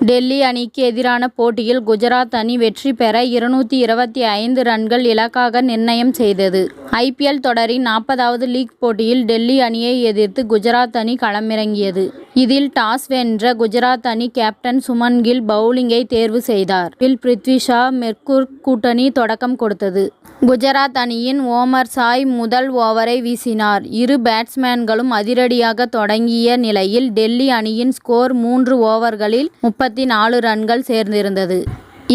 டெல்லி அணிக்கு எதிரான போட்டியில் குஜராத் அணி வெற்றி பெற 225 ரன்கள் இலக்காக நிர்ணயம் செய்தது. IPL தொடரின் 40வது லீக் போட்டியில் டெல்லி அணியை எதிர்த்து குஜராத் அணி களமிறங்கியது. இதில் டாஸ் வென்ற குஜராத் அணி கேப்டன் சுமன் கில் பவுலிங்கை தேர்வு செய்தார். பிருத்வி ஷா மெர்கூர் கூட்டணி தொடக்கம் கொடுத்தது. குஜராத் அணியின் ஓமர் சாய் முதல் ஓவரை வீசினார். இரு பேட்ஸ்மேன்களும் அதிரடியாக தொடங்கிய நிலையில் டெல்லி அணியின் ஸ்கோர் 3 ஓவர்களில் 34 ரன்கள் சேர்ந்திருந்தது.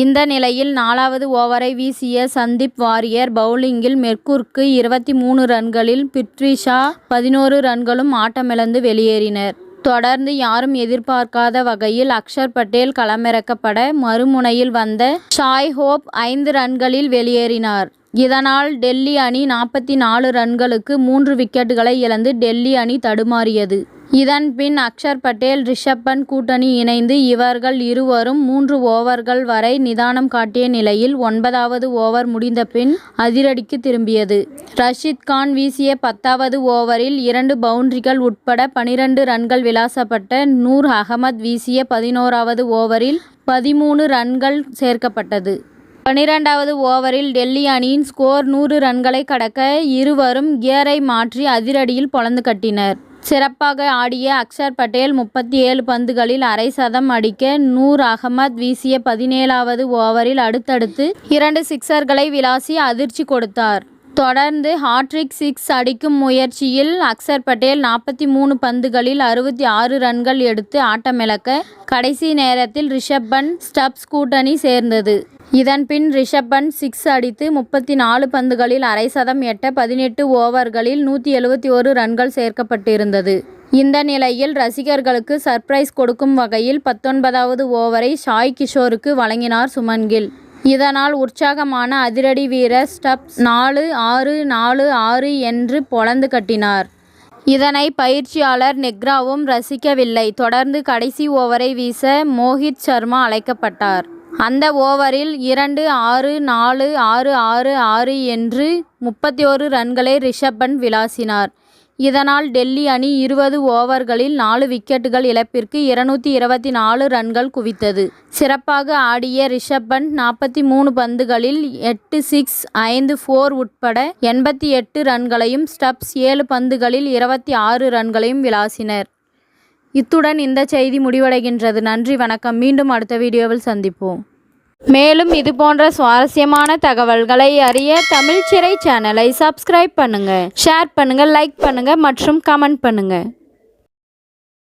இந்த நிலையில் 4வது ஓவரை வீசிய சந்தீப் வாரியர் பவுலிங்கில் மெர்கூருக்கு 23 ரன்களில் பிருத்வி ஷா 11 ரன்களும் ஆட்டமிழந்து வெளியேறினர். தொடர்ந்து யாரும் எதிர்பார்க்காத வகையில் அக்ஷர் பட்டேல் களமிறக்கப்பட மறுமுனையில் வந்த ஷாய் ஹோப் 5 ரன்களில் வெளியேறினார். இதனால் டெல்லி அணி 44 ரன்களுக்கு 3 விக்கெட்டுகளை இழந்து டெல்லி அணி தடுமாறியது. இதன் பின் அக்ஷர் பட்டேல் ரிஷப் பண்ட் கூட்டணி இணைந்து இவர்கள் இருவரும் 3 ஓவர்கள் வரை நிதானம் காட்டிய நிலையில் 9வது ஓவர் முடிந்த பின் அதிரடிக்கு திரும்பியது. ரஷீத் கான் வீசிய 10வது ஓவரில் 2 பவுண்டரிகள் உட்பட 12 ரன்கள் விளாசப்பட்ட நூர் அகமது வீசிய 11வது ஓவரில் 13 ரன்கள் சேர்க்கப்பட்டது. 12வது ஓவரில் டெல்லி அணியின் ஸ்கோர் 100 ரன்களை கடக்க இருவரும் கியரை மாற்றி அதிரடியில் பொளந்து கட்டினர். சிறப்பாக ஆடிய அக்ஷர் பட்டேல் 37 பந்துகளில் அரை சதம் அடிக்க நூர் அகமது வீசிய 17வது ஓவரில் அடுத்தடுத்து 2 சிக்சர்களை விளாசி அதிர்ச்சி கொடுத்தார். தொடர்ந்து ஹாட்ரிக் 6 அடிக்கும் முயற்சியில் அக்ஷர் பட்டேல் 43 பந்துகளில் 66 ரன்கள் எடுத்து ஆட்டமிழக்க கடைசி நேரத்தில் ரிஷப் பண்ட் ஸ்டப்ஸ் கூட்டணி சேர்ந்தது. இதன் பின் ரிஷப் பண்ட் 6 அடித்து 34 பந்துகளில் அரை சதம் எட்ட 18 ஓவர்களில் 171 ரன்கள் சேர்க்கப்பட்டிருந்தது. இந்த நிலையில் ரசிகர்களுக்கு சர்ப்ரைஸ் கொடுக்கும் வகையில் 19வது ஓவரை சாய் கிஷோருக்கு வழங்கினார் சுமன் கில். இதனால் உற்சாகமான அதிரடி வீரர் ஸ்டப்ஸ் 4-6-4-6 என்று பொளந்து கட்டினார். இதனை பயிற்சியாளர் நெக்ராவும் ரசிக்கவில்லை. தொடர்ந்து கடைசி ஓவரை வீச மோஹித் சர்மா அழைக்கப்பட்டார். அந்த ஓவரில் 2-6-4-6-6-6 என்று 31 ரன்களை ரிஷப் பண்ட் விளாசினார். இதனால் டெல்லி அணி 20 ஓவர்களில் 4 விக்கெட்டுகள் இழப்பிற்கு 224 ரன்கள் குவித்தது. சிறப்பாக ஆடிய ரிஷப் பண்ட் 43 பந்துகளில் 8 6 5 4 உட்பட 88 ரன்களையும் ஸ்டப்ஸ் 7 பந்துகளில் 26 ரன்களையும் விளாசினர். இத்துடன் இந்த செய்தி முடிவடைகின்றது. நன்றி, வணக்கம். மீண்டும் அடுத்த வீடியோவில் சந்திப்போம். மேலும் இதுபோன்ற சுவாரஸ்யமான தகவல்களை அறிய தமிழ் சிறை சேனலை சப்ஸ்கிரைப் பண்ணுங்க, ஷேர் பண்ணுங்க, லைக் பண்ணுங்க மற்றும் கமெண்ட் பண்ணுங்க.